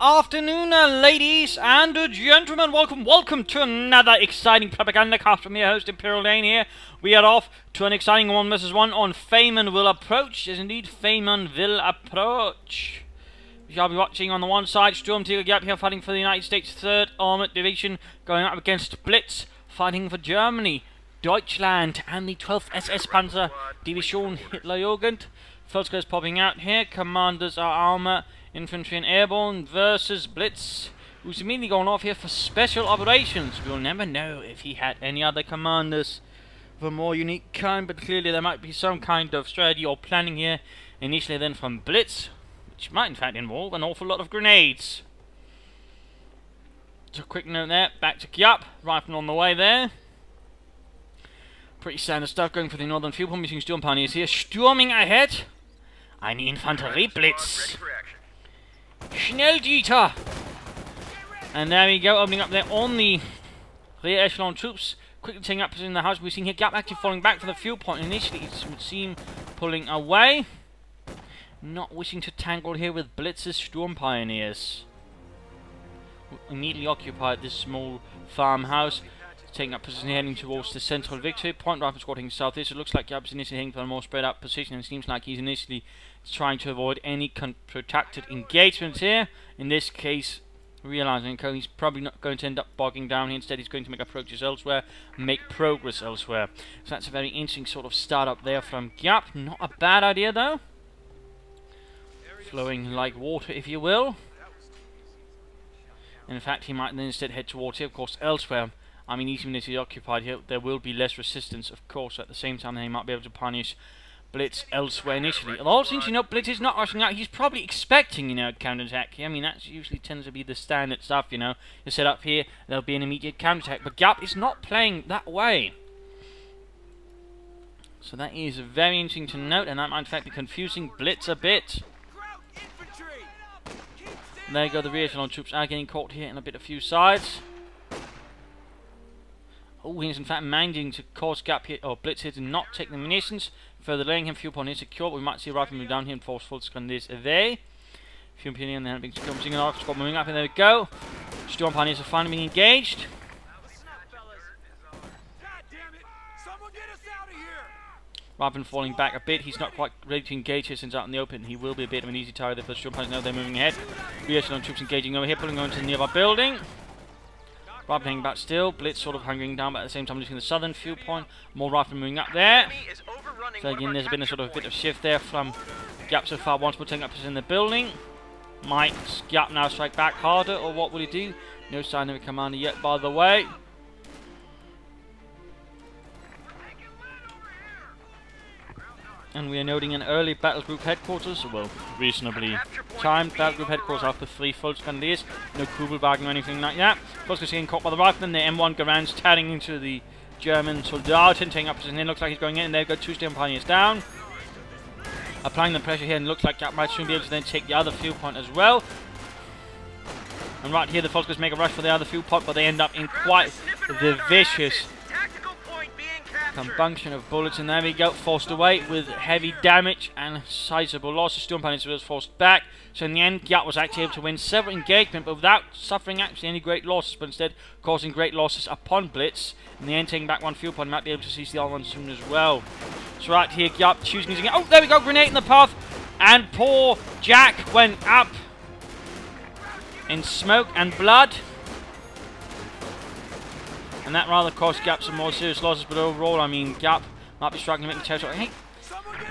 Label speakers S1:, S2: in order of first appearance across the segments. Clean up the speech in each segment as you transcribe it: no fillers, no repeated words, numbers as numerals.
S1: afternoon, ladies and gentlemen. Welcome to another exciting Propagandacast from your host, Imperial Dane here. We are off to an exciting 1 vs 1 on Feynman Will Approach. Yes, indeed, Feynman Will Approach. We shall be watching on the one side, Storm Tiger Giap here fighting for the United States 3rd Armored Division, going up against Blitz, fighting for Germany, Deutschland, and the 12th SS Panzer Division Hitlerjugend. First guys popping out here. Commanders are Armor, Infantry and Airborne versus Blitz, who's immediately going off here for special operations. We'll never know if he had any other commanders of a more unique kind, but clearly there might be some kind of strategy or planning here initially then from Blitz, which might in fact involve an awful lot of grenades. So a quick note there, back to Giap, rifle on the way there. Pretty standard stuff going for the northern field point using Sturm Pioneers here, storming ahead. Eine Infanterieblitz. Schnelldieter! And there we go, opening up there on the rear echelon troops. Quickly taking up in the house. We've seen here Giap actually falling back to the fuel point. Initially, it would seem pulling away. Not wishing to tangle here with Blitz's Sturm Pioneers, who immediately occupied this small farmhouse. Taking up position heading towards the central victory point. Rifle squatting southeast. It looks like Giap is initially heading for a more spread out position, and it seems like he's initially trying to avoid any protracted engagements here. In this case, realizing he's probably not going to end up bogging down here. Instead, he's going to make approaches elsewhere, make progress elsewhere. So that's a very interesting sort of start up there from Giap. Not a bad idea though. Flowing like water, if you will. In fact, he might then instead head towards here, of course, elsewhere. I mean, even if he's occupied here, there will be less resistance, of course. At the same time, he might be able to punish Blitz elsewhere initially. Although, since Blitz is not rushing out, he's probably expecting, a counterattack here. I mean, that usually tends to be the standard stuff, You set up here, there'll be an immediate counterattack. But Giap is not playing that way. So that is very interesting to note, and that might in fact be confusing Blitz a bit. There you go, the rear echelon troops are getting caught here in a bit of few sides. Oh, he's in fact managing to cause Giap here, or Blitz here to not take the munitions. Further laying him, fuel point is secure, but we might see a rifle move down here and force full Scandis away. Fuel pioneer and then being secured, squad moving up, and there we go. Storm Pioneers are finally being engaged. Rather than falling back a bit, he's not quite ready to engage here since out in the open. He will be a bit of an easy target for the Storm Pioneers. Now they're moving ahead. Rear echelon troops engaging over here, pulling on to the nearby building. Rifle hanging back still, Blitz sort of hunkering down, but at the same time losing the southern fuel point. More rifle moving up there. So again, there's been a sort of bit of shift there from Giap so far. Once we're taking up in the building. Might Giap now strike back harder, or what will he do? No sign of a commander yet, by the way. And we are noting an early battle group headquarters, well, reasonably timed battle group headquarters after 3 full Scandis. No Kugelwagen or anything like that. Plus, we're getting caught by the rifleman. The M1 Garand's tearing into the German Soldaten, taking up position. It looks like he's going in, and there go 2 Sturm Pioneers down. Applying the pressure here, and looks like Giap might soon be able to then take the other fuel point as well. And right here, the Volkers make a rush for the other fuel point, but they end up in quite the vicious combustion of bullets, and there we go, forced away with heavy damage and sizable losses. Sturm Pioneers was forced back, so in the end Giap was actually able to win several engagements, but without suffering actually any great losses, but instead causing great losses upon Blitz. In the end, taking back 1 fuel point, might be able to seize the other one soon as well. So right here, Giap choosing his... Oh, there we go, grenade in the path, and poor Jack went up in smoke and blood. And that rather cost Giap some more serious losses, but overall, I mean, Giap might be struggling to make the territory. Hey,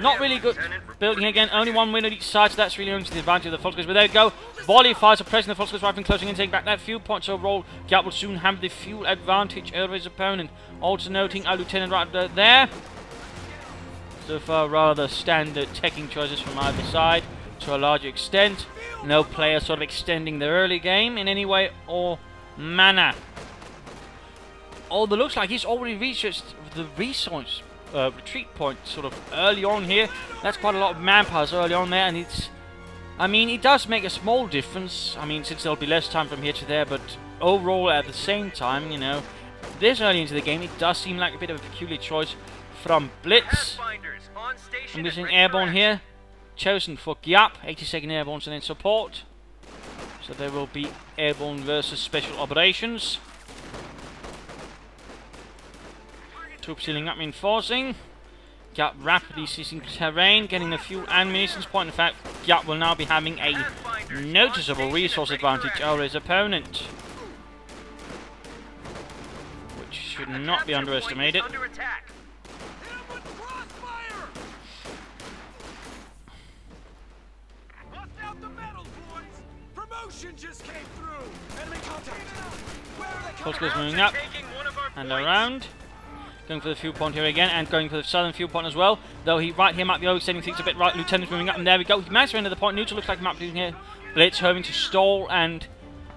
S1: not really good building again. Only 1 win on each side, so that's really only to the advantage of the Volkers. But there we go. Volley fires are pressing the Volkers, rifle closing in, taking back that fuel point. So overall, Giap will soon have the fuel advantage over his opponent. Also noting a lieutenant right there. So far, rather standard teching choices from either side to a large extent. No player sort of extending their early game in any way or manner. Although it looks like he's already reached the resource retreat point sort of early on here. That's quite a lot of manpower early on there, and it's... I mean, it does make a small difference. I mean, since there'll be less time from here to there, but overall, at the same time, this early into the game, it does seem like a bit of a peculiar choice from Blitz. I'm using airborne here. Chosen for Giap, 82nd Airborne and then support. So there will be airborne versus special operations. Troops healing up, reinforcing. Giap rapidly seizing terrain, getting the fuel and munitions point. In fact, Giap will now be having a noticeable resource advantage over his opponent, which should not be underestimated. Volker's moving up and around. Going for the fuel point here again, and going for the southern fuel point as well. Though he right here might be overextending things a bit. Right, Lieutenant's moving up, and there we go. He managed to enter the point. Neutral looks like he might be doing here. Blitz hoping to stall and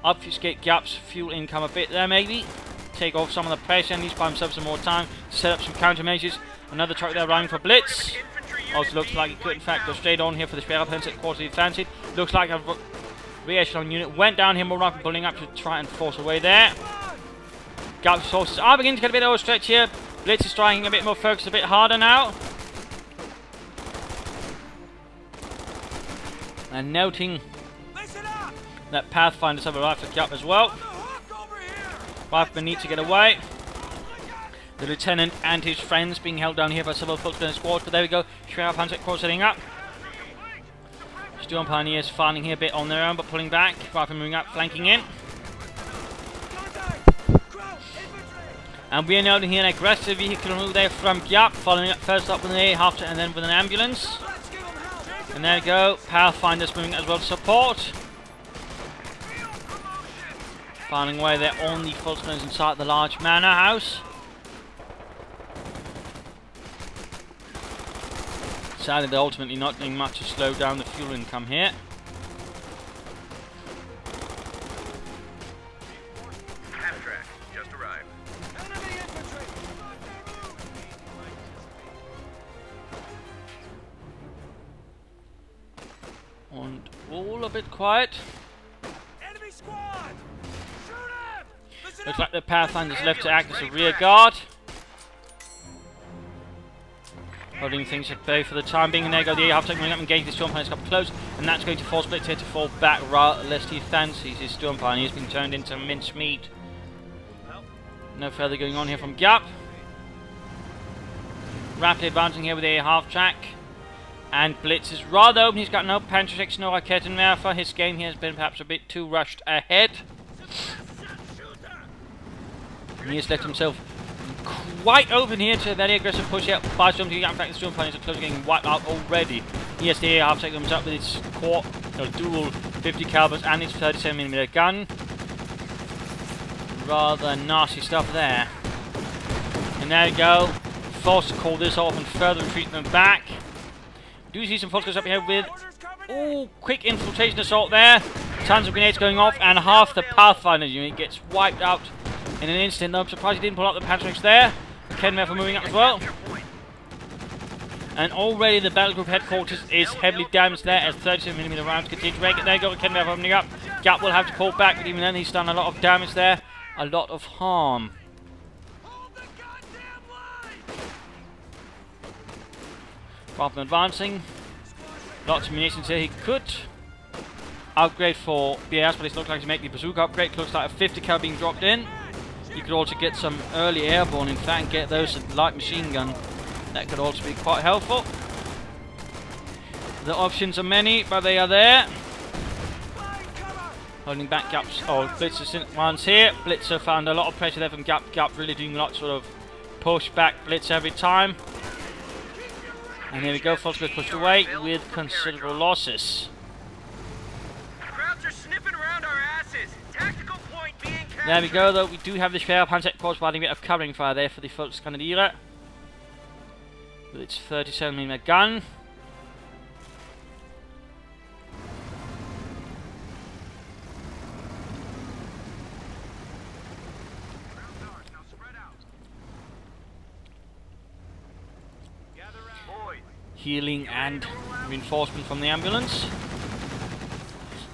S1: obfuscate Giap's fuel income a bit there, maybe. Take off some of the pressure, and he's by himself some more time to set up some countermeasures. Another truck there running for Blitz. Also looks like he could, in fact, go straight on here for the spare offensive quarter fancied. Looks like a re-echelon unit went down here more rapid, pulling up to try and force away there. Giap's forces are beginning to get a bit overstretched here. Blitz is striking a bit more focused, a bit harder now. And noting that Pathfinders have arrived at Giap as well. Riflemen need to get away. The Lieutenant and his friends being held down here by several Volkswagen squads, but there we go. Schwer Panzer Corps setting up. Sturm Pioneers fighting here a bit on their own, but pulling back. Riflemen moving up, flanking in. And we are noting here an aggressive vehicle move there from Giap, following up first up with an air half and then with an ambulance. And there we go, Pathfinders moving as well to support. Firing away there on the Volkswagens inside the large manor house. Sadly, they're ultimately not doing much to slow down the fuel income here. And all a bit quiet. Enemy squad! Shoot him! Looks like the Pathfinder's left to act as a rear guard. Holding things at bay for the time being, and there go the half coming up and engaging the Storm Pioneers up close, and that's going to force Blitz here to fall back rather lest he fancies his Storm Pioneers being turned into mincemeat. No further going on here from Giap. Rapidly advancing here with a half track. And Blitz is rather open. He's got no Panzerschrecks, no Raketenwerfer. His game here has been perhaps a bit too rushed ahead. And he has left himself quite open here to a very aggressive push out by Storm. In fact, the Storm Pioneers are close to getting wiped out already. He has the half take comes up with his core, dual 50 calibers and his 37mm gun. Rather nasty stuff there. And there we go. Forced to call this off and further retreat them back. Do see some Volkers up here with quick infiltration assault there. Tons of grenades going off, and half the Pathfinder unit gets wiped out in an instant. I'm surprised he didn't pull out the Panzerschrecks there. Kenwerfer moving up as well. And already the battle group headquarters is heavily damaged there as 37mm rounds continue to rake. There you go, Kenwerfer opening up. Giap will have to pull back, but even then he's done a lot of damage there. A lot of harm. Rather than advancing, lots of munitions here. He could upgrade for BAS, but it looks like he's making the bazooka upgrade. Looks like a 50 cal being dropped in. You could also get some early airborne, in fact, get those light machine gun. That could also be quite helpful. The options are many, but they are there. Holding back Giap's, Blitz's ones here. Blitzer found a lot of pressure there from Giap. Giap really doing lots sort of push back Blitz every time. And here we go, Fox gets pushed away with considerable losses.
S2: Krauts are sniffing around our asses. Tactical point being captured.
S1: There we go, though. We do have the Schwer Panzer Corps providing a bit of covering fire there for the Volkskanadiere. With its 37mm gun. Healing and reinforcement from the ambulance.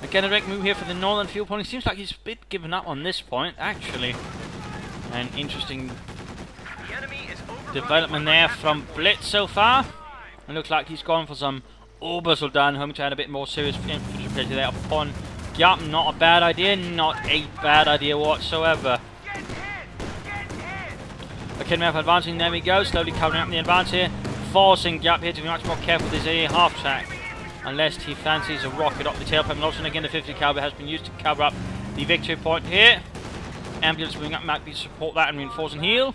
S1: Again, a direct move here for the northern fuel point. It seems like he's a bit given up on this point, actually. An interesting development there from Blitz so far. It looks like he's gone for some Obersoldaten, hoping to add a bit more serious infantry pressure there upon Giap, not a bad idea, not a bad idea whatsoever. Okay, now advancing, there we go, slowly covering up the advance here, forcing Giap here to be much more careful with his A half track, unless he fancies a rocket up the tailpipe. And also again the 50 caliber has been used to cover up the victory point here. Ambulance moving up might be to support that and reinforce and heal.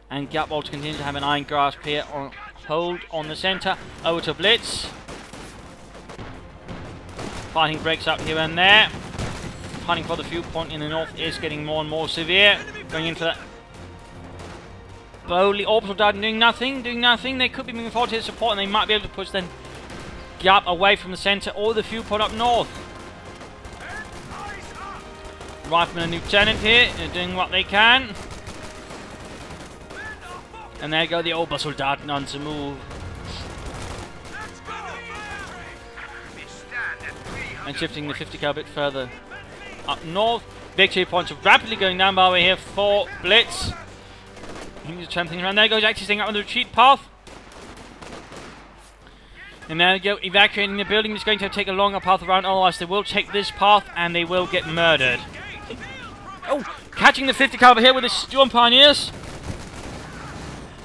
S1: And Giap also continues to have an iron grasp here on hold on the centre, over to Blitz. Fighting breaks up here and there. Fighting for the fuel point in the north is getting more and more severe. Going in for that. Slowly, orbital dart doing nothing. They could be moving forward to his support, and they might be able to push then Giap away from the centre or the fuel point up north. Rifleman and Lieutenant here are doing what they can. And there you go, the orbital dart on to move. And shifting the 50 cal a bit further up north. Victory points are rapidly going down by the way here for Blitz. He's trying things around. There goes actually staying up on the retreat path. And there we go, evacuating the building. Is going to take a longer path around, otherwise they will take this path and they will get murdered. Oh, catching the 50 caliber here with his Storm Pioneers.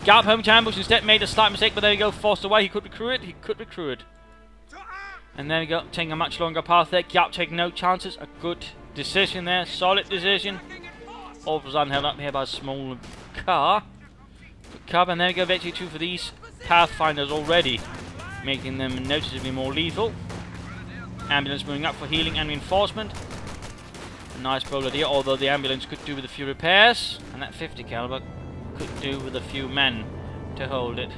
S1: Giap home to ambush, instead made a slight mistake, but there we go, forced away. He could recruit it. And there we go, taking a much longer path there. Giap taking no chances. A good decision there, solid decision. All was held up here by a small car. Good cover, and there we go, victory 2 for these Pathfinders already, making them noticeably more lethal. Ambulance moving up for healing and reinforcement. A nice bold idea, although the ambulance could do with a few repairs, and that 50 caliber could do with a few men to hold it.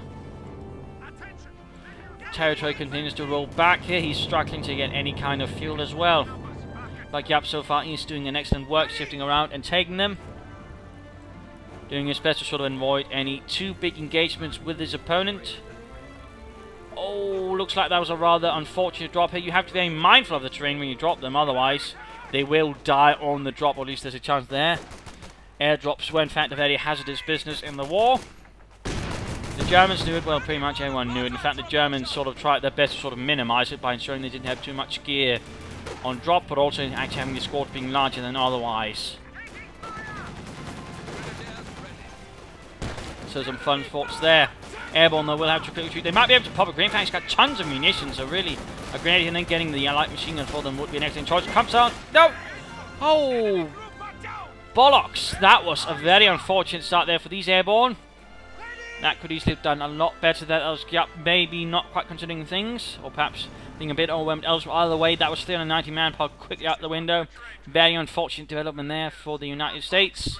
S1: Territory continues to roll back here. He's struggling to get any kind of fuel as well. But Giap so far he's doing an excellent work shifting around and taking them. Doing his best to sort of avoid any too big engagements with his opponent. Oh, looks like that was a rather unfortunate drop here. You have to be very mindful of the terrain when you drop them, otherwise they will die on the drop, or at least there's a chance there. Airdrops were in fact a very hazardous business in the war. The Germans knew it, well pretty much everyone knew it. In fact the Germans sort of tried their best to sort of minimize it by ensuring they didn't have too much gear on drop, but also actually having the squad being larger than otherwise. So some fun thoughts there. Airborne though will have to quickly retreat. They might be able to pop a grenade. In fact he's got tons of munitions, so really a grenade and then getting the light machine gun for them would be an excellent choice. Comes out. No! Oh! Bollocks! That was a very unfortunate start there for these airborne. That could easily have done a lot better. That was Giap maybe not quite considering things, or perhaps being a bit overwhelmed elsewhere. Either way, that was 390 manpower quickly out the window. Very unfortunate development there for the United States.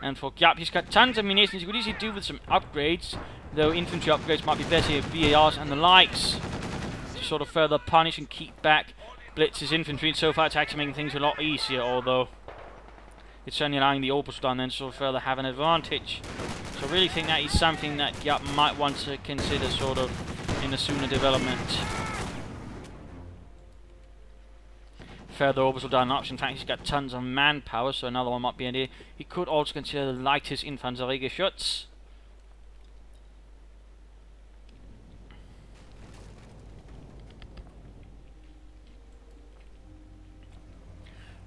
S1: And for Giap, he's got tons of munitions. He could easily do with some upgrades, though infantry upgrades might be better, VARs and the likes, to sort of further punish and keep back Blitz's infantry. And so far it's actually making things a lot easier, although it's certainly allowing the orbital gun then to sort of further have an advantage. So I really think that is something that Giap might want to consider sort of in a sooner development. Further orbital down option. In fact, he's got tons of manpower, so another one might be an idea. He could also consider the lightest Infanteriegeschütz.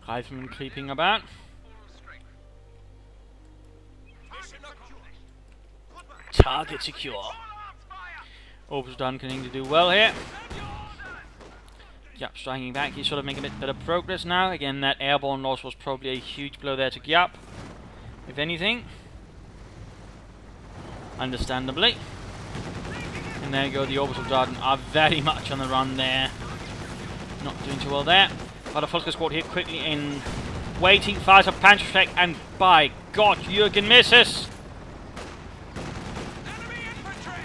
S1: Rifleman creeping about. Target secure. Orbital done, continuing to do well here. Giap striking back. He's sort of making a bit better progress now. Again, that airborne loss was probably a huge blow there to Giap, if anything. Understandably. And there you go, the orbital Dardan are very much on the run there. Not doing too well there. But a Volker squad here quickly in waiting, fires a Panzer Strike, and by God, Jürgen misses!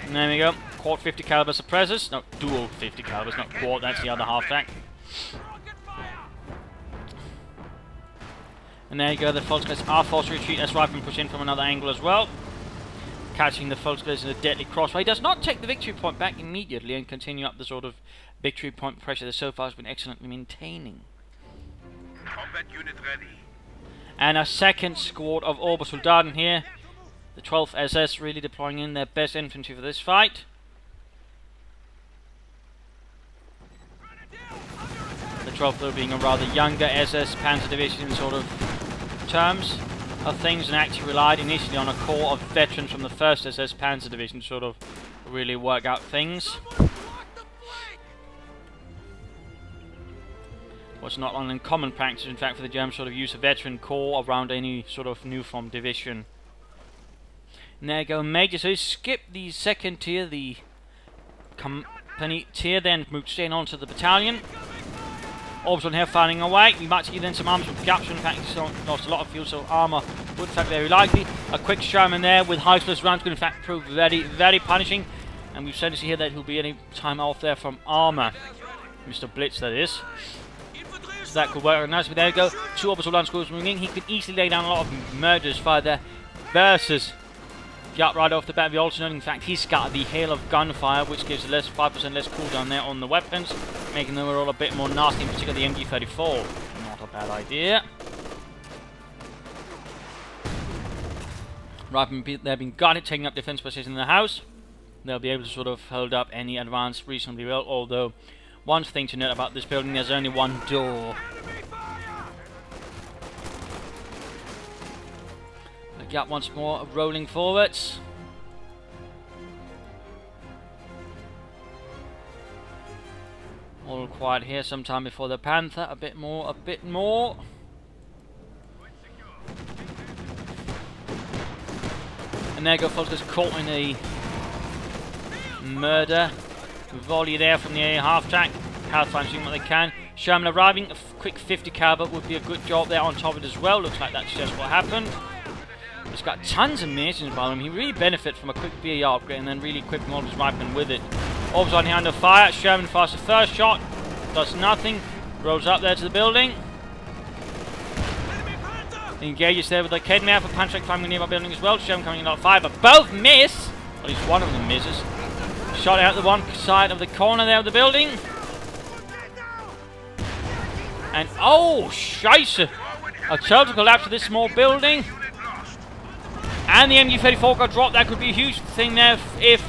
S1: And there we go. Quad 50 caliber suppressors. No, dual 50 calibers, not quad. That's the other half track. And there you go. The Volksklasse are forced to retreat as Rifleman push in from another angle as well. Catching the Volksklasse in a deadly crossfire. He does not take the victory point back immediately and continue up the sort of victory point pressure that so far has been excellently maintaining.
S2: Combat unit ready.
S1: And a second squad of orbital Dardan here. The 12th SS really deploying in their best infantry for this fight. 12th though being a rather younger SS Panzer Division in sort of terms of things, and actually relied initially on a core of veterans from the 1st SS Panzer Division to sort of really work out things. Was not an uncommon practice, in fact, for the Germans sort of use a veteran core around any sort of new formed division. And there you go, Major. So you skip the 2nd tier, the company tier, then move straight on to the battalion. Orbs on here firing away. We might see then some arms from Giap. In fact, he's lost a lot of fuel, so armour would in fact very likely. A quick Sherman there with high explosive rounds could in fact prove very, very punishing. And we've said to see here that he'll be any time off there from armour. Mr. Blitz, that is. So that could work nicely. There we go. 2 orbital land screws moving in. He could easily lay down a lot of murderous fire there. Versus Giap right off the bat. We also know, in fact, he's got the hail of gunfire, which gives 5% less cooldown there on the weapons, making them all a bit more nasty, in particular the MG34. Not a bad idea. Right, they've been guarded, taking up defense positions in the house. They'll be able to sort of hold up any advance reasonably well, although one thing to note about this building, there's only one door. The Giap once more rolling forwards. All quiet here, sometime before the Panther. A bit more, a bit more. And there you go, folks, just caught in a murder volley there from the A half track. Hellfire shooting what they can. Sherman arriving, a quick 50 caliber would be a good job there on top of it as well. Looks like that's just what happened. He's got tons of munitions by him. He really benefits from a quick VAR upgrade and then really equipping all his riflemen with it. Orbs on here under fire. Sherman fires the first shot. Does nothing. Rolls up there to the building. Engages there with the Kedmare for punch strike climbing nearby building as well. Sherman coming in on fire, but both miss. At least one of them misses. Shot out the one side of the corner there of the building. And oh, scheisse! A total collapse of this small building. And the MG34 got dropped. That could be a huge thing there if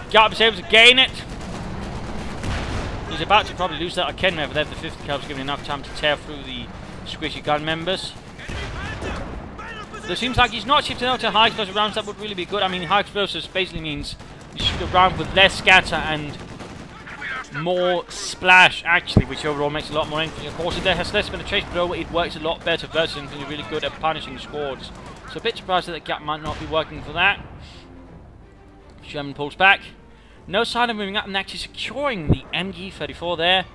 S1: Giap is able to gain it. He's about to probably lose that Kedmare, but the 50 cal's given enough time to tear through the squishy gun members. So it seems like he's not shifting out to high explosive rounds. That would really be good. I mean, high explosives basically means you shoot a round with less scatter and more splash, actually, which overall makes a lot more infantry. Of course, it has less penetration, but it works a lot better versus infantry, really good at punishing squads. So a bit surprised that Giap might not be working for that. Sherman pulls back. No sign of moving up and actually securing the MG34 there.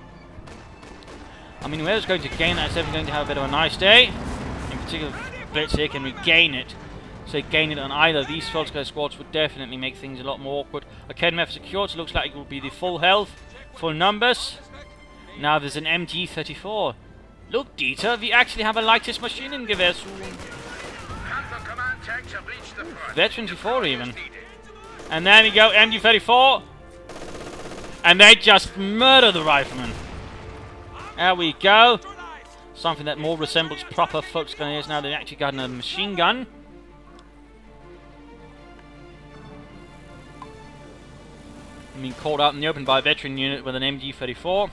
S1: I mean, whoever's going to gain that is definitely going to have a bit of a nice day. In particular, Blitz here can regain it. So gain it on either of these Volkswagen squads would definitely make things a lot more awkward. A Kedmare secured, so it looks like it will be the full health, full numbers. Now there's an MG34. Look, Dieter, we actually have a lightest machine in Gewehr soon. Veteran 24 even. And there we go, MG34. And they just murder the riflemen. There we go. Something that more resembles proper Volkswagen is now. They've actually got a machine gun. Being called out in the open by a veteran unit with an MG34.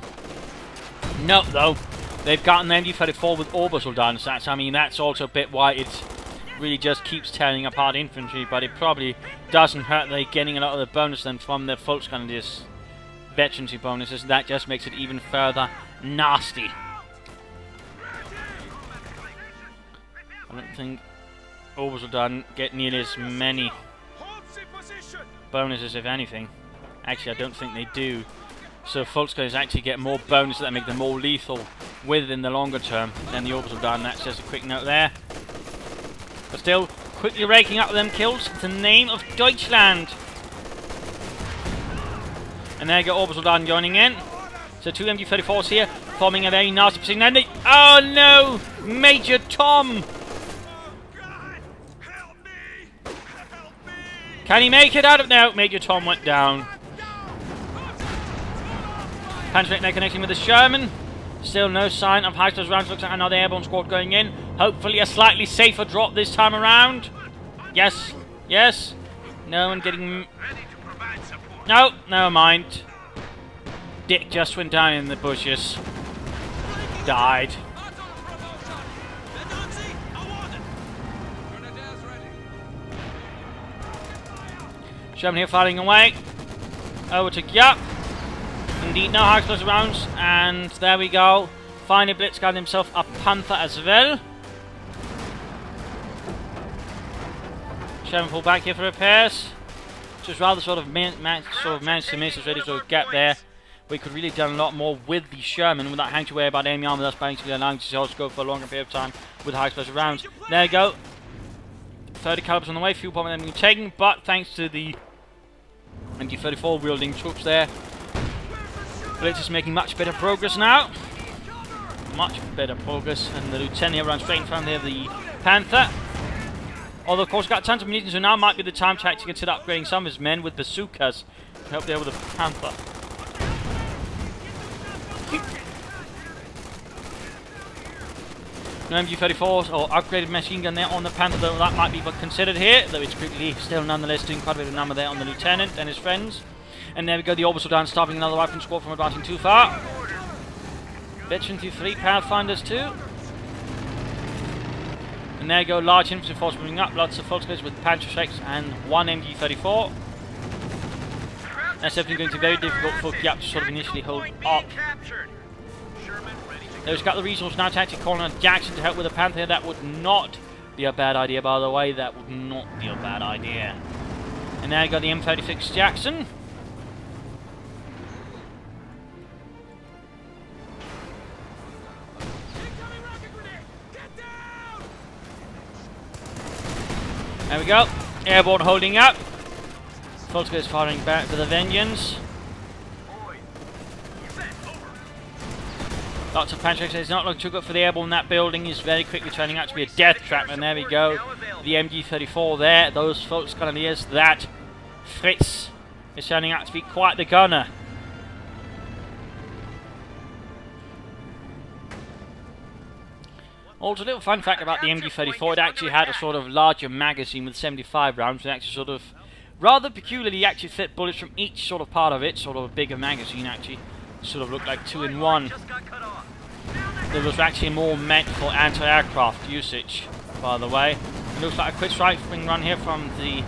S1: Nope, though. They've got an MG34 with orbital stats. I mean, that's also a bit why it really just keeps tearing apart infantry, but it probably doesn't hurt they're getting a lot of the bonus then from their Volkswagen veterancy bonuses. That just makes it even further nasty. I don't think orbital get nearly as many bonuses, if anything. Actually, I don't think they do. So Volkswagens actually get more bonuses that make them more lethal within the longer term than the orbital done. That's just a quick note there. But still, quickly raking up them kills. It's the name of Deutschland. And there you go, orbital done joining in. So 2 MG34s here, forming a very nasty position. And they, oh no! Major Tom! Can he make it out of now? Major Tom went down. Panzer now connecting with the Sherman. Still no sign of high explosive rounds. Looks like another airborne squad going in. Hopefully a slightly safer drop this time around. Yes. Yes. No one getting... No, never mind. Dick just went down in the bushes. died. Sherman here firing away. Over to Giap. Indeed, no high explosive rounds. And there we go. Finally, Blitz got himself a Panther as well. Sherman pulled back here for repairs. Just rather sort of managed to miss as ready to get there. We could really have done a lot more with the Sherman without having to worry about enemy armor, thus basically allowing ourselves to go for a longer period of time with high explosive rounds. There we go. 30 calibers on the way, fuel bomb and everything taken, but thanks to the MG34 wielding troops there, Blitz is making much better progress now. Much better progress, and the Lieutenant here runs straight in front of the Panther. Although of course got tons of munitions, so now might be the time to actually consider upgrading some of his men with bazookas to help deal with the Panther. No MG34s or upgraded machine gun there on the Panther, though that might be considered here, though it's quickly still nonetheless doing quite a bit of number there on the Lieutenant and his friends. And there we go, the orbital down, stopping another weapon squad from advancing too far. Veteran to 3 Pathfinders too. And there you go, large infantry force moving up, lots of Volkswagens with Panzer Schrecks and 1 MG34. That's definitely going to be very difficult for Giap to sort of initially hold up. There's got the resource now to actually call on Jackson to help with the Panther. That would not be a bad idea, by the way. That would not be a bad idea. And there you go, the M36 Jackson. There we go. Airborne holding up. Volkswagen is firing back with a vengeance. Lots of Panzer. It's not looking too good for the airborne. That building is very quickly turning out to be a death trap. And there we go. The MG34 there. Those folks Grenadiers. That Fritz is turning out to be quite the gunner. Also, a little fun fact about the MG34, it actually had a sort of larger magazine with 75 rounds, and actually sort of, rather peculiarly, actually fit bullets from each sort of part of it, sort of a bigger magazine actually, sort of looked like 2-in-1. It was actually more meant for anti-aircraft usage, by the way. It looks like a quick striking run here from the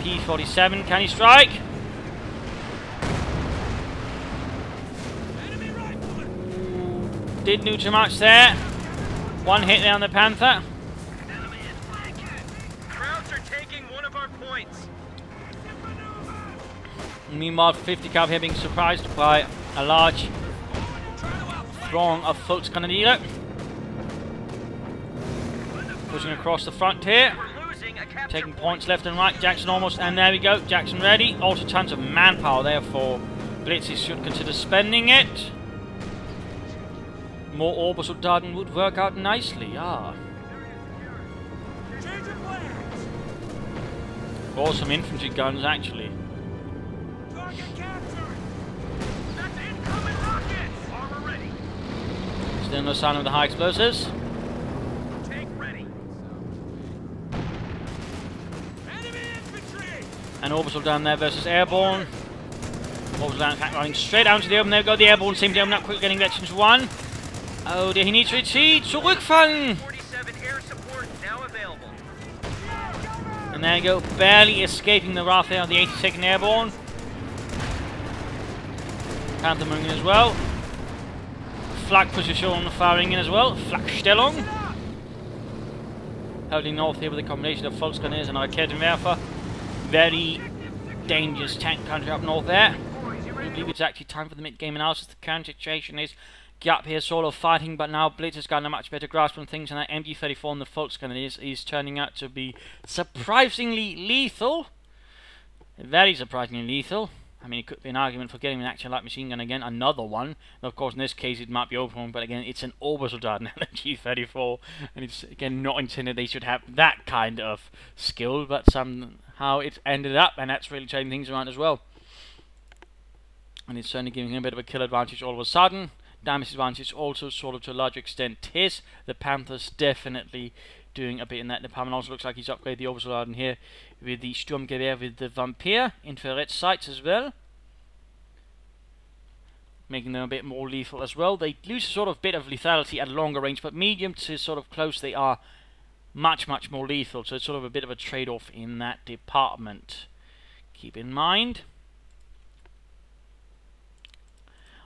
S1: P-47, can he strike? Didn't do too much there. One hit there on the Panther.
S2: Krauts are taking one of our points.
S1: Meanwhile, 50 Cav here being surprised by a large throng of Volksgrenadier. Pushing across the front here. Taking points left and right. Jackson almost, and there we go. Jackson ready. Also tons of manpower there for Blitz. He should consider spending it. More orbital Darden would work out nicely, yeah. Awesome infantry guns, actually. Still no sign of the high explosives. And orbital down there versus airborne. Orbital down, in fact, running straight down to the open. There we go, the airborne seem to open up quick, getting veterans 1. Oh dear, he needs to retreat. Zurückfallen! And there you go, barely escaping the wrath there of the 82nd Airborne. Panther moving in as well. Flak position firing in as well. Flakstellung. Holding north here with a combination of Volksgrenadiers and Raketenwerfer. Very dangerous tank country up north there. I believe it's actually time for the mid-game analysis. The current situation is Giap here sort of fighting, but now Blitz has gotten a much better grasp on things, and that MG34 and the Volksgrenadiers is turning out to be surprisingly lethal. Very surprisingly lethal. I mean, it could be an argument for getting an actual light machine gun again, another one. Of course, in this case, it might be open, but again, it's an orbital Darden MG34, and it's again not intended they should have that kind of skill, but somehow it's ended up, and that's really changing things around as well. And it's certainly giving him a bit of a kill advantage all of a sudden. Damage advantage also sort of to a large extent his. The Panther's definitely doing a bit in that department. Also looks like he's upgraded the orbital Darden here with the Sturmgewehr with the Vampire infrared sights as well. making them a bit more lethal as well. They lose a sort of bit of lethality at longer range, but medium to sort of close they are much more lethal, so it's sort of a bit of a trade-off in that department. Keep in mind.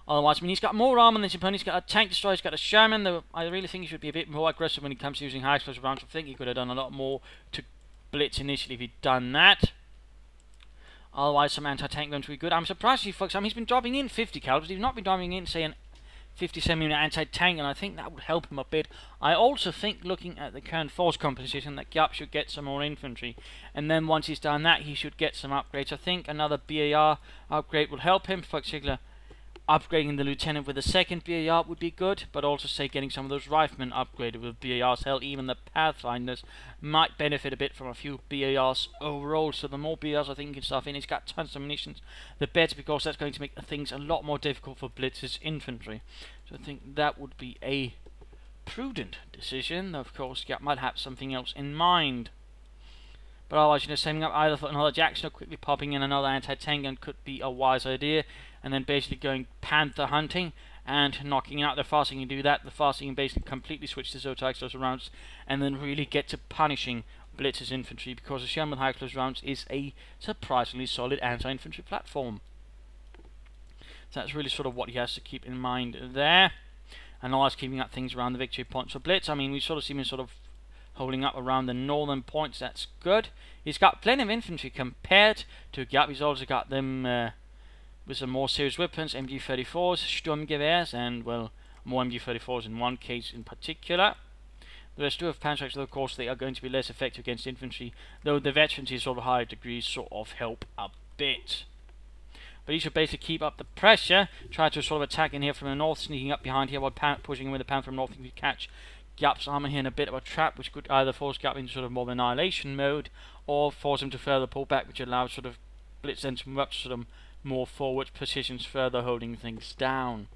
S1: Otherwise, I mean, he's got more armor than his opponent. He's got a tank destroyer, he's got a Sherman, though I really think he should be a bit more aggressive when it comes to using high explosive rounds. I think he could have done a lot more to Blitz initially if he'd done that. Otherwise, some anti-tank guns would be good. I'm surprised he fucks. I mean, he's been dropping in 50 calibers. He's not been dropping in, say, an 57mm anti-tank, and I think that would help him a bit. I also think, looking at the current force composition, that Giap should get some more infantry, and then once he's done that, he should get some upgrades. I think another BAR upgrade will help him. For example, upgrading the lieutenant with a second BAR would be good, but also, say, getting some of those riflemen upgraded with BARs. Hell, even the Pathfinders might benefit a bit from a few BARs overall. So the more BARs I think you can stuff in, he's got tons of munitions, the better, because that's going to make things a lot more difficult for Blitz's infantry. So I think that would be a prudent decision. Of course, Giap might have something else in mind. But otherwise, you know, setting up either for another Jackson or quickly popping in another anti-tank gun could be a wise idea. And then basically going Panther hunting and knocking out the faster you can do that. The faster you can basically completely switch to Zotac explosive rounds and then really get to punishing Blitz's infantry, because the Sherman with high explosive rounds is a surprisingly solid anti-infantry platform. So that's really sort of what he has to keep in mind there. And always keeping up things around the victory points for Blitz. I mean, we sort of see him sort of holding up around the northern points. That's good. He's got plenty of infantry compared to Giap. He's also got them with some more serious weapons, MG34s, Sturmgewehrs, and, well, more MG34s in one case in particular. The rest do have Panzerx, though of course they are going to be less effective against infantry, though the veterans is sort of higher degrees sort of help a bit. But he should basically keep up the pressure, try to sort of attack in here from the north, sneaking up behind here while pushing in with the Panther from north. If you catch Giap's armor here in a bit of a trap, which could either force Giap into sort of more annihilation mode, or force him to further pull back, which allows sort of Blitz then to move up to sort of more forward positions, further holding things down.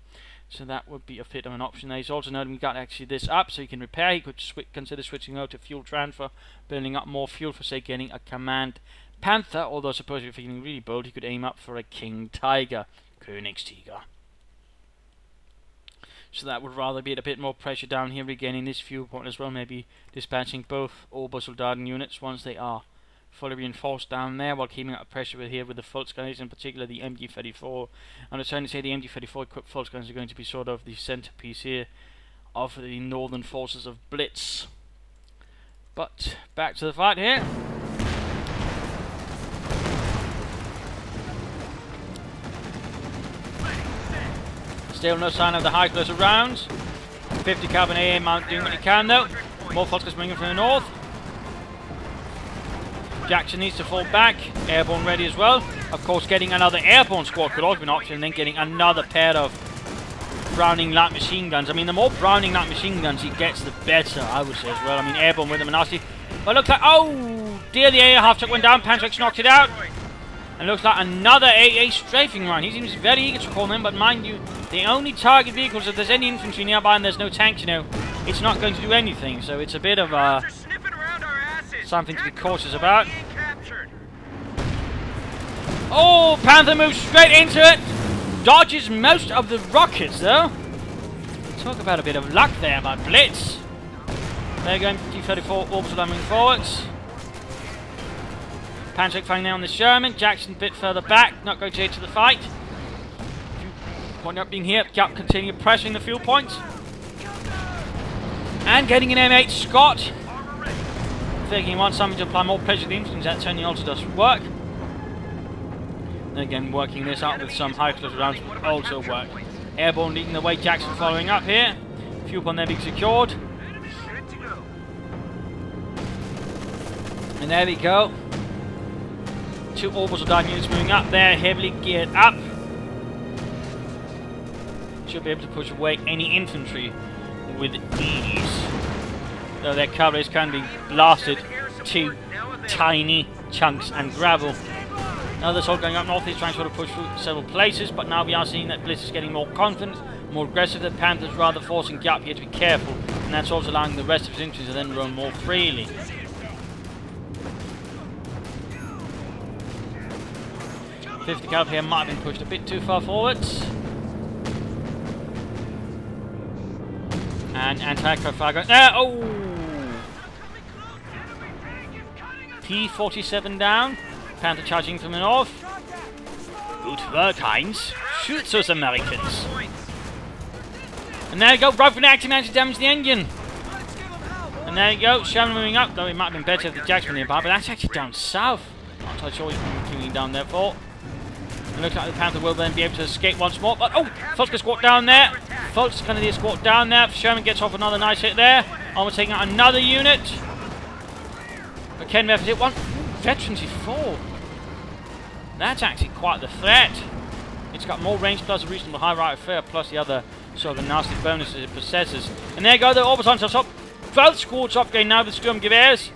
S1: So that would be a bit of an option. He's also noted we got actually this up, so he can repair. He could consider switching over to fuel transfer, building up more fuel for, say, getting a command Panther. Although, supposedly, if he's feeling really bold, he could aim up for a King Tiger, Königstiger. So that would rather be a bit more pressure down here, regaining this fuel point as well. Maybe dispatching both Obersoldaten units once they are fully reinforced down there, while keeping up pressure with here with the Volksgunners, in particular the MG34. And I'm trying to say the MG34 equipped Volksgunners are going to be sort of the centerpiece here of the northern forces of Blitz. But back to the fight here. Still no sign of the high explosive rounds. 50 carbon AA mount doing what he can though. More Volksgunners coming in from the north. Jackson needs to fall back, airborne ready as well. Of course, getting another airborne squad could also be an option, and then getting another pair of Browning light machine guns. I mean, the more Browning light machine guns he gets, the better, I would say as well. I mean, airborne with them are nasty. But looks like, oh dear, the AA half-truck went down, Panzerx knocked it out. And looks like another AA strafing run. He seems very eager to call them, but mind you, the only target vehicles, if there's any infantry nearby and there's no tanks, you know, it's not going to do anything. So it's a bit of a something to be cautious about. Oh, Panther moves straight into it. Dodges most of the rockets, though. Talk about a bit of luck there by Blitz. They're going T-34 orbital moving forwards. Panzerx fighting now on the Sherman. Jackson a bit further back, not going to get to the fight. Point up being here. Giap continuing pressuring the fuel points. And getting an M8 Scott. Thinking he wants something to apply more pressure to the infantry, that certainly also does work. And again, working this out with some high explosive rounds will also work. Airborne leading the way, Jackson following up here. Fuel point there being secured. And there we go. Two orbital dive units moving up there, heavily geared up. Should be able to push away any infantry with ease. Though their cavalry can be blasted to tiny chunks and gravel. Now this all going up north, he's trying to sort of push through several places, but now we are seeing that Blitz is getting more confident, more aggressive. The Panther's rather forcing Giap here to be careful, and that's also allowing the rest of his infantry to then roam more freely. .50 cal here might have been pushed a bit too far forwards. And anti-aircraft fire going there. Oh! P-47 down. Panther charging from the north. Good work, Heinz. Shoot those Americans. And there you go. Rifle acting managed to damage the engine. And there you go. Sherman moving up. Though it might have been better if the Jackson nearby, but that's actually down south. Not entirely sure he's coming down there for. It looks like the Panther will then be able to escape once more. But oh! Fultz gets squat down there. Fultz going to get squat down there. Sherman gets off another nice hit there. Almost taking out another unit. But Ken Murphy's hit one. Veterans E4. That's actually quite the threat. It's got more range plus a reasonable high rate of fire plus the other sort of nasty bonuses it possesses. And there you go, the Orbitons are up. Both squads up going now with Sturmgewehrs.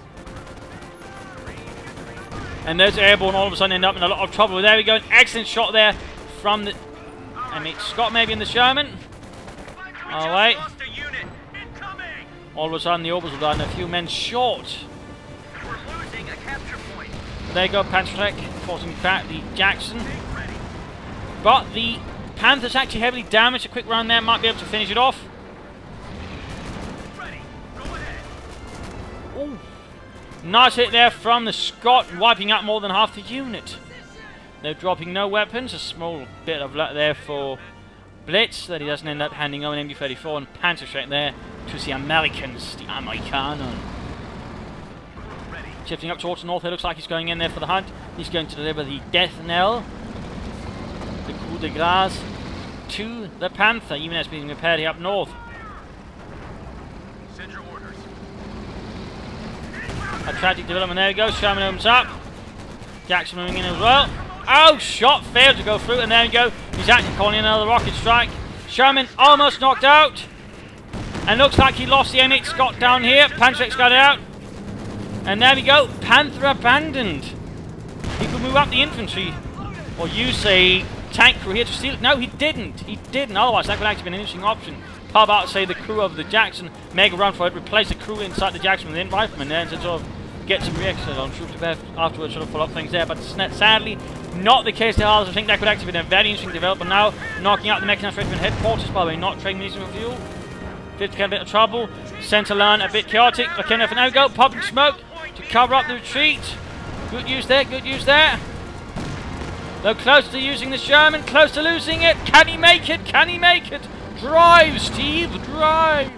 S1: And those airborne all of a sudden end up in a lot of trouble. There we go, an excellent shot there from the M8 Scott maybe in the Sherman. Oh wait. All of a sudden the Orbitals are down a few men short. There you go, Panzertech forcing back the Jackson. But the Panther's actually heavily damaged. A quick round there might be able to finish it off. Ooh. Nice hit there from the Scott, wiping out more than half the unit. They're dropping no weapons. A small bit of luck there for Blitz that he doesn't end up handing over an MG-34 and Panzertech there to the Americans, the Amerikaner. Shifting up towards the north, it looks like he's going in there for the hunt. He's going to deliver the death knell, the coup de grace, to the Panther, even as being repaired here up north.
S2: Send your orders.
S1: A tragic development, there we go. Sherman opens up. Jackson moving in as well. Oh, shot failed to go through, and there we go. He's actually calling in another rocket strike. Sherman almost knocked out. And looks like he lost the M8 Scott down here. Panzertech's got it out. And there we go, Panther abandoned. He could move up the infantry or use a tank crew here to steal it. No, he didn't. He didn't. Otherwise, that would actually be an interesting option. How about, say, the crew of the Jackson, make a run for it, replace the crew inside the Jackson with the riflemen there, and sort of get some reactions on troops afterwards, sort of follow up things there. But sadly, not the case there. I think that could actually be a very interesting development now. Knocking out the mechanized regiment headquarters, by the way, not trading munitions for fuel. 50k a bit of trouble. Centre line a bit chaotic. Okay, now we go, popping smoke to cover up the retreat. Good use there, good use there. Though close to using the Sherman, close to losing it. Can he make it? Can he make it? Drive, Steve, drive.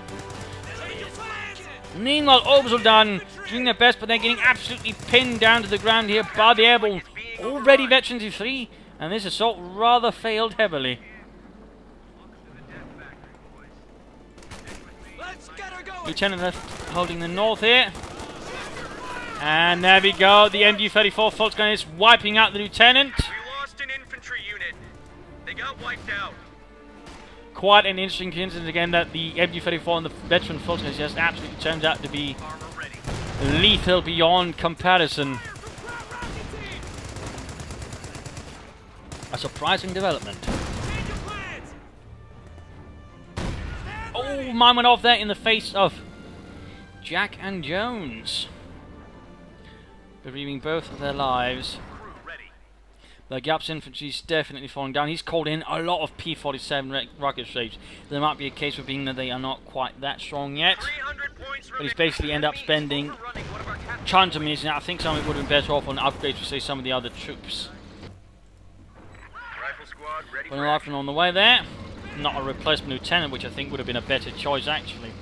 S1: Meanwhile, Orbitals done doing their best, but they're getting absolutely pinned down to the ground here by the airborne. Already veterans in 3, and this assault rather failed heavily. Lieutenant left holding the north here. And there we go, the MG-34 Fultz gun is wiping out the lieutenant.
S2: We lost an infantry unit. They got wiped out.
S1: Quite an interesting coincidence again that the MG-34 and the veteran Fultz gun just absolutely turns out to be lethal beyond comparison. A surprising development. Oh, mine went off there in the face of Jack and Jones, bereaving both of their lives. The Giap's infantry's definitely falling down. He's called in a lot of P-47 rocket shapes. There might be a case for being that they are not quite that strong yet. But he's basically end up spending tons of munitions. I think some of it would have been better off on upgrades for, say, some of the other troops. Putting a rifleman on the way there. Not a replacement lieutenant, which I think would have been a better choice, actually.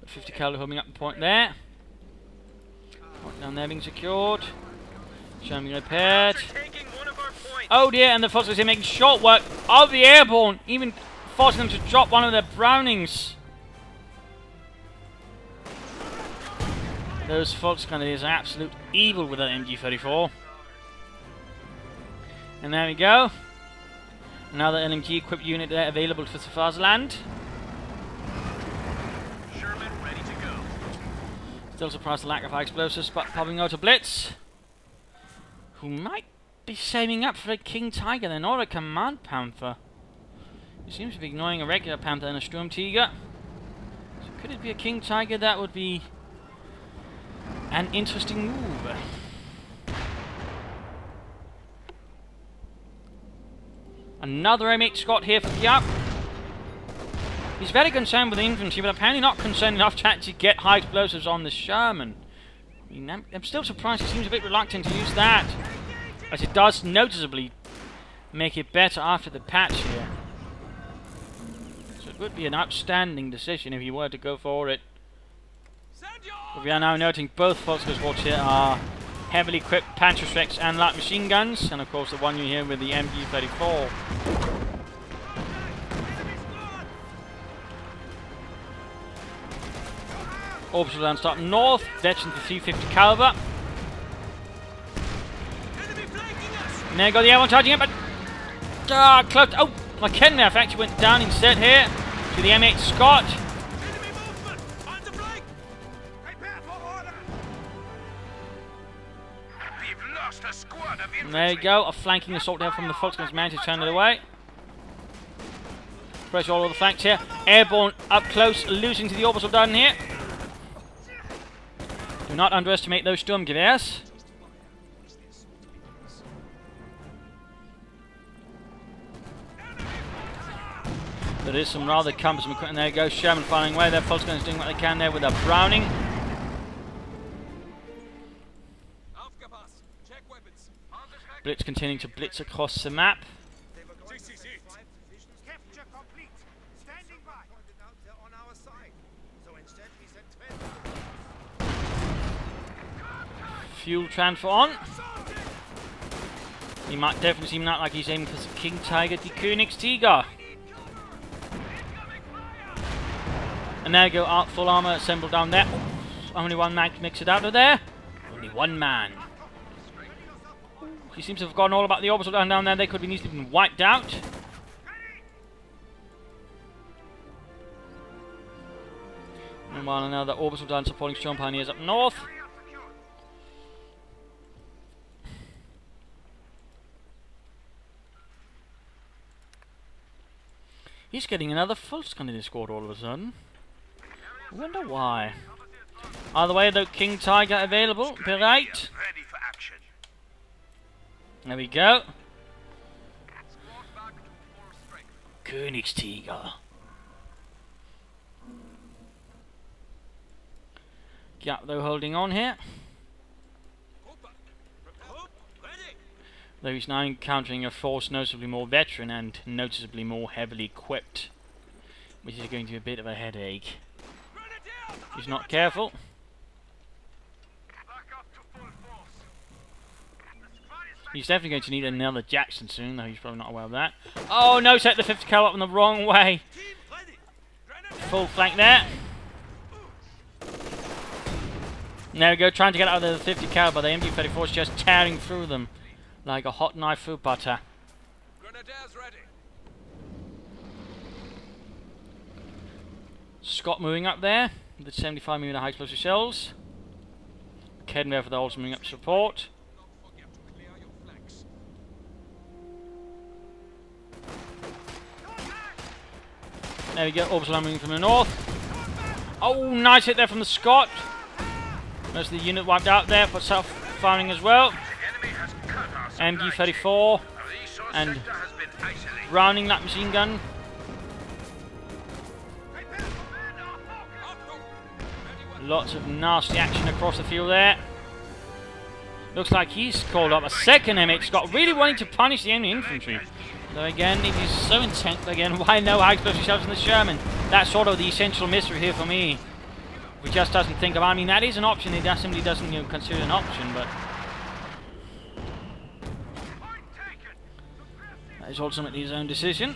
S1: 50 caliber homing up the point there. Point down there being secured. Sherman repaired. Oh dear, and the Foxes here making short work of the airborne, even forcing them to drop one of their Brownings. Those Fox Grenadiers are absolute evil with that MG-34. And there we go. Another LMG equipped unit there available for Swaziland.
S2: Sherman ready to go.
S1: Still surprised at the lack of high explosives, but popping out a Blitz, who might be saving up for a King Tiger then, or a Command Panther. He seems to be ignoring a regular Panther and a Sturm Tiger. So could it be a King Tiger? That would be an interesting move. Another M8 Scott here for Giap. He's very concerned with the infantry, but apparently not concerned enough to actually get high explosives on the Sherman. I mean, I'm still surprised he seems a bit reluctant to use that, as it does noticeably make it better after the patch here. So it would be an outstanding decision if he were to go for it. But we are now noting both Volkswagen here are heavily equipped Panzerschrecks and light machine guns, and of course the one you hear with the MG34. Orbital guns up north, veterans with 350 caliber. And there you go, the airborne charging it, but close. Oh, my Kenmaf actually went down instead here to the M8 Scott. And there you go, a flanking assault there from the Volkswagen's man to turn it away. Pressure all over the flanks here. Airborne up close, losing to the orbital gun here. Do not underestimate those Sturmgewehrs. There is some rather cumbersome equipment. There you go, Sherman firing away there. Volkswagen's doing what they can there with a Browning. Blitz continuing to blitz across the map. Fuel transfer on. He might definitely seem not like he's aiming for the King Tiger, the Königstiger. And there you go, full armor assembled down there. Only one man can mix it out of there. Only one man. He seems to have forgotten all about the orbital down there. They could have easily been wiped out. Meanwhile, another orbital down supporting Storm Pioneers up north. He's getting another full scan in his squad all of a sudden. I wonder why. Either way, though, King Tiger available. Bereit. There we go. Königstiger. Giap, though, holding on here. Though he's now encountering a force noticeably more veteran and noticeably more heavily equipped, which is going to be a bit of a headache. He's not careful. He's definitely going to need another Jackson soon, though he's probably not aware of that. Oh no, set the 50 cal up in the wrong way. Full flank there. There we go, trying to get out of the 50 cal, but the MG34 is just tearing through them like a hot knife through butter. Scott moving up there with the 75mm high explosive shells. Kedden there for the also moving up to support. There we go, orbital moving from the north. Oh, nice hit there from the Scott. Most of the unit wiped out there for self-firing as well. MG34 and Browning light machine gun. Lots of nasty action across the field there. Looks like he's called up a second M8 Scott, really wanting to punish the enemy infantry. Though again, if he's so intent, again, why no high explosive shells in the Sherman? That's sort of the essential mystery here for me. He just doesn't think about. I mean, that is an option. He just simply doesn't, consider an option, but that is ultimately his own decision.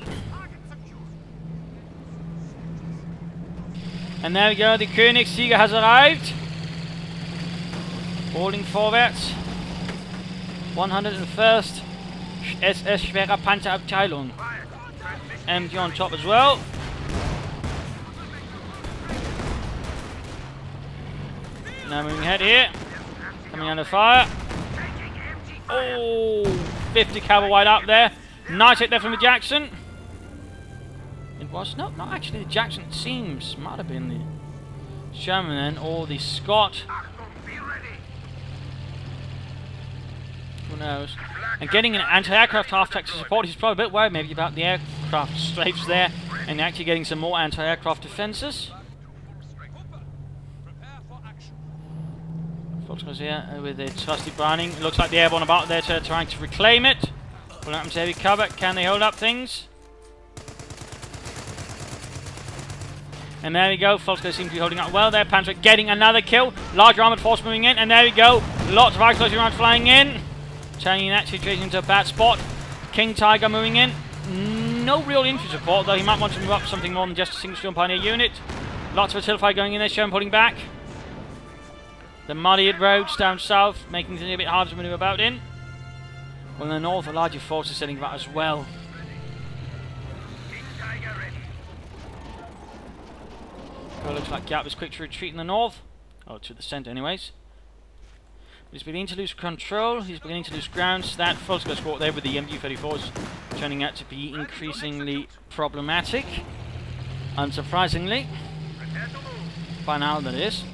S1: And there we go. The Königstiger has arrived. Falling vorwärts. 101st SS Schwerer Panzerabteilung. MG on top as well. Now moving ahead here. Coming under fire. Oh, 50 caliber wide up there. Nice hit there from the Jackson. It was not actually the Jackson, it seems. Might have been the Sherman then, or the Scott. Who knows? And getting an anti-aircraft half-tactical support, he's probably a bit worried maybe about the aircraft strafes there, and actually getting some more anti-aircraft defences. Volkswagen here with their trusty Browning. It looks like the airborne about there trying to reclaim it. Pulling up into heavy cover. Can they hold up things? And there we go. Volkswagen seem to be holding up well there. Panzer getting another kill. Larger armoured force moving in. And there we go. Lots of explosive rounds flying in. Turning that situation into a bad spot. King Tiger moving in. No real infantry support, though he might want to move up something more than just a single Storm Pioneer unit. Lots of artillery going in there. Sherman pulling back. The muddied roads down south, making things a bit harder to manoeuvre about in. Well, in the north, a larger force is setting about as well. Well, looks like Giap is quick to retreat in the north. Oh, to the centre anyways. He's beginning to lose control, he's beginning to lose ground. So that Volkswagen squad there with the MG-34s turning out to be increasingly problematic. Unsurprisingly. By now, that is.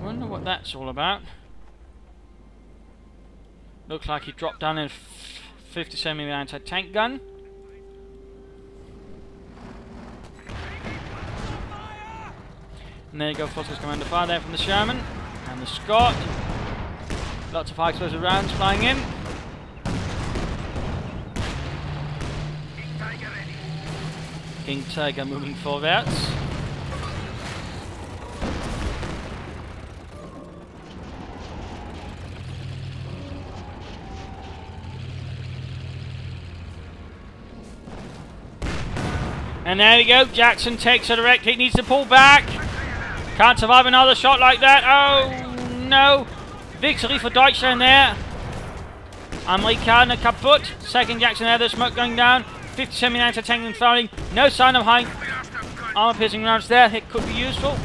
S1: Wonder what that's all about. Looks like he dropped down a 57mm anti-tank gun. And there you go, Foster's Commander fire there from the Sherman and the Scott. Lots of high explosive rounds flying in. King Tiger moving forwards. And there we go, Jackson takes a direct hit, needs to pull back. Can't survive another shot like that. Oh no. Victory for Deutschland there. Amerikaner kaputt. Second Jackson there, the smoke going down. 57mm anti-tank and firing. No sign of high armor piercing rounds there. It could be useful.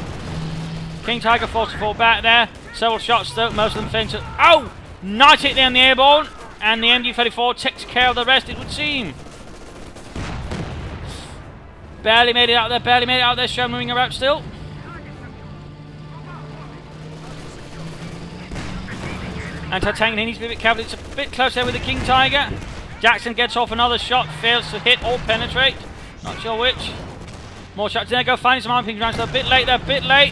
S1: King Tiger forced to fall back there. Several shots though, most of them fence. Oh! Nice hit there on the airborne. And the MG-34 takes care of the rest, it would seem. Barely made it out there, barely made it out there. Sherman moving around still. Anti-tank, he needs to be a bit careful. It's a bit close there with the King Tiger. Jackson gets off another shot, fails to hit or penetrate. Not sure which. More shots. There go, finding some arm pings rounds. A bit late there, a bit late.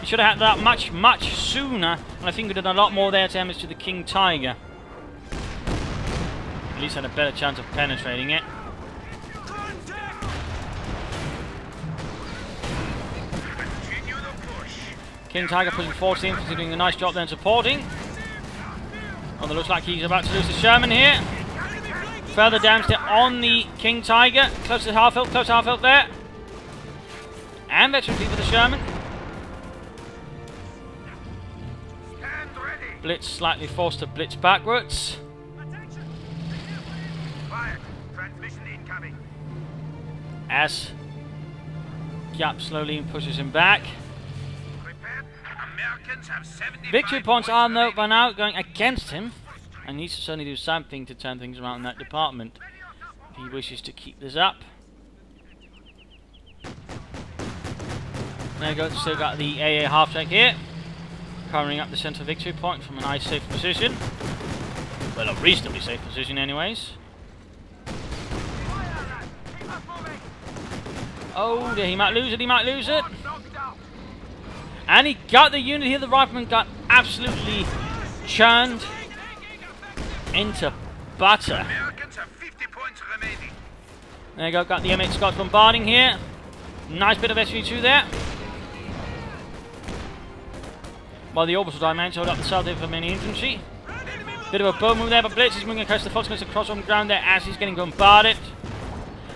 S1: He should have had that much, much sooner. And I think we did a lot more there to damage to the King Tiger. At least had a better chance of penetrating it. King Tiger pushing forward to the infantry, doing a nice job then supporting. Oh, it looks like he's about to lose the Sherman here. Further damage there on the King Tiger. Close to half hilt there. And veteran for the Sherman. Blitz slightly forced to blitz backwards. As Giap slowly pushes him back. Victory points are though by now going against him, and needs to certainly do something to turn things around in that department if he wishes to keep this up. There you go, still got the AA half track here, covering up the centre victory point from a nice safe position. Well, a reasonably safe position anyways. Oh dear, he might lose it, And he got the unit here, the rifleman got absolutely churned into butter. There you go, got the M8 Scots bombarding here. Nice bit of SV2 there. While the orbital diamond held up the south here for many infantry. Bit of a bow move there, but Blitz is moving across the Volkswagen across on the ground there as he's getting bombarded.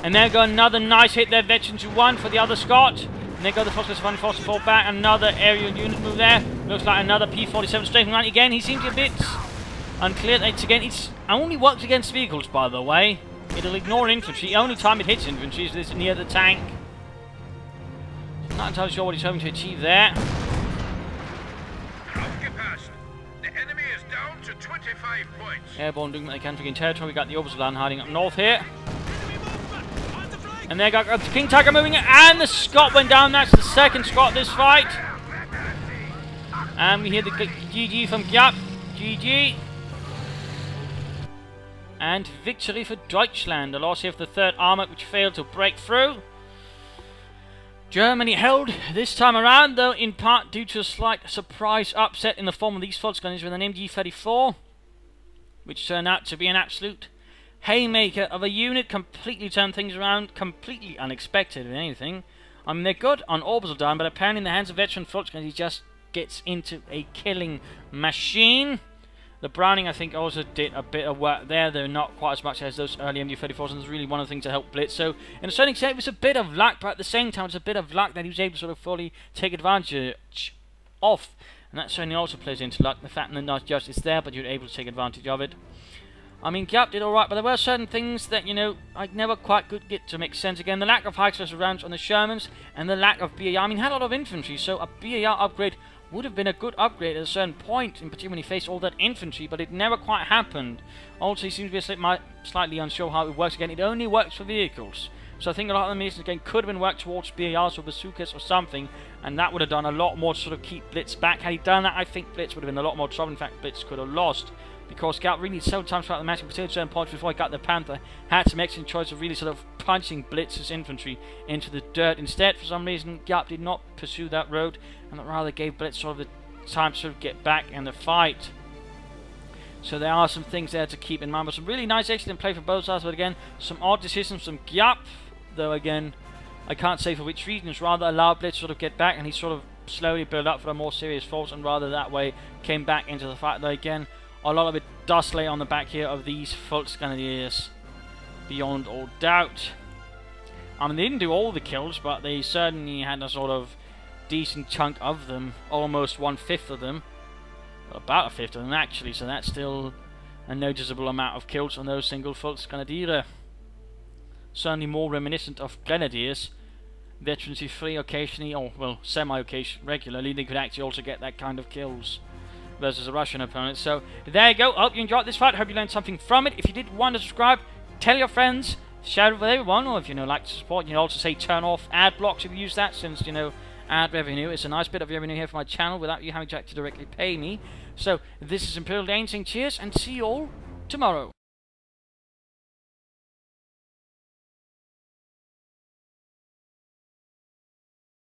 S1: And there go another nice hit there, veteran to 1 for the other Scot. And there go the Volkswagen forced to fall back. Another aerial unit move there. Looks like another P-47 strafing line. Again, he seems a bit unclear. It only works against vehicles, by the way. It'll ignore infantry. The only time it hits infantry is this near the tank. Not entirely sure what he's hoping to achieve there.
S2: The enemy is down to 25 points.
S1: Airborne doing what they can to gain territory. We got the orbital line hiding up north here. And there got the King Tiger moving, and the Scot went down. That's the second Scot this fight. And we hear the GG from Giap. GG. And victory for Deutschland. The loss here of the third armor, which failed to break through. Germany held this time around, though in part due to a slight surprise upset in the form of these Volksgunners with an MG-34, which turned out to be an absolute haymaker of a unit, completely turned things around, completely unexpected if anything. I mean, they're good on orbital down, but apparently in the hands of veteran Volksgunners, he just gets into a killing machine. The Browning, I think, also did a bit of work there, though not quite as much as those early MG-34s, and it's really one of the things to help Blitz. So, in a certain extent, it was a bit of luck, but at the same time, it's a bit of luck that he was able to sort of fully take advantage of. And that certainly also plays into luck, the fact that not just it's there, but you're able to take advantage of it. I mean, Giap did alright, but there were certain things that, you know, I never quite could get to make sense again. The lack of high-explosive rounds on the Shermans, and the lack of BAR. I mean, he had a lot of infantry, so a BAR upgrade would have been a good upgrade at a certain point, in particular when he faced all that infantry, but it never quite happened. Also, he seems to be slightly unsure how it works again. It only works for vehicles. So I think a lot of the munitions again could have been worked towards BARs or bazookas or something, and that would have done a lot more to sort of keep Blitz back. Had he done that, I think Blitz would have been a lot more trouble. In fact, Blitz could have lost, because Giap really several times throughout the match, particularly at certain points before he got the Panther, had some excellent choice of really sort of punching Blitz's infantry into the dirt. Instead, for some reason, Giap did not pursue that road, and rather gave Blitz sort of the time to sort of get back in the fight. So there are some things there to keep in mind, but some really nice excellent play for both sides, but again, some odd decisions from Giap, though again, I can't say for which reasons. Rather allowed Blitz to sort of get back, and he sort of slowly built up for a more serious force, and rather that way came back into the fight. Though again, a lot of it does lay on the back here of these Volksgrenadiers, beyond all doubt. I mean, they didn't do all the kills, but they certainly had a sort of decent chunk of them, almost 1/5 of them, about 1/5 of them actually, so that's still a noticeable amount of kills on those single Volksgrenadier. Certainly more reminiscent of Grenadiers, veterancy free occasionally, or well, semi-occasionally, regularly, they could actually also get that kind of kills versus a Russian opponent. So there you go. I hope you enjoyed this fight. Hope you learned something from it. If you did want to subscribe, tell your friends, share it with everyone, or if you like to support, you can also say turn off ad blocks if you use that, since ad revenue is a nice bit of revenue here for my channel without you having to directly pay me. So this is Imperial Dane saying cheers, and see you all tomorrow.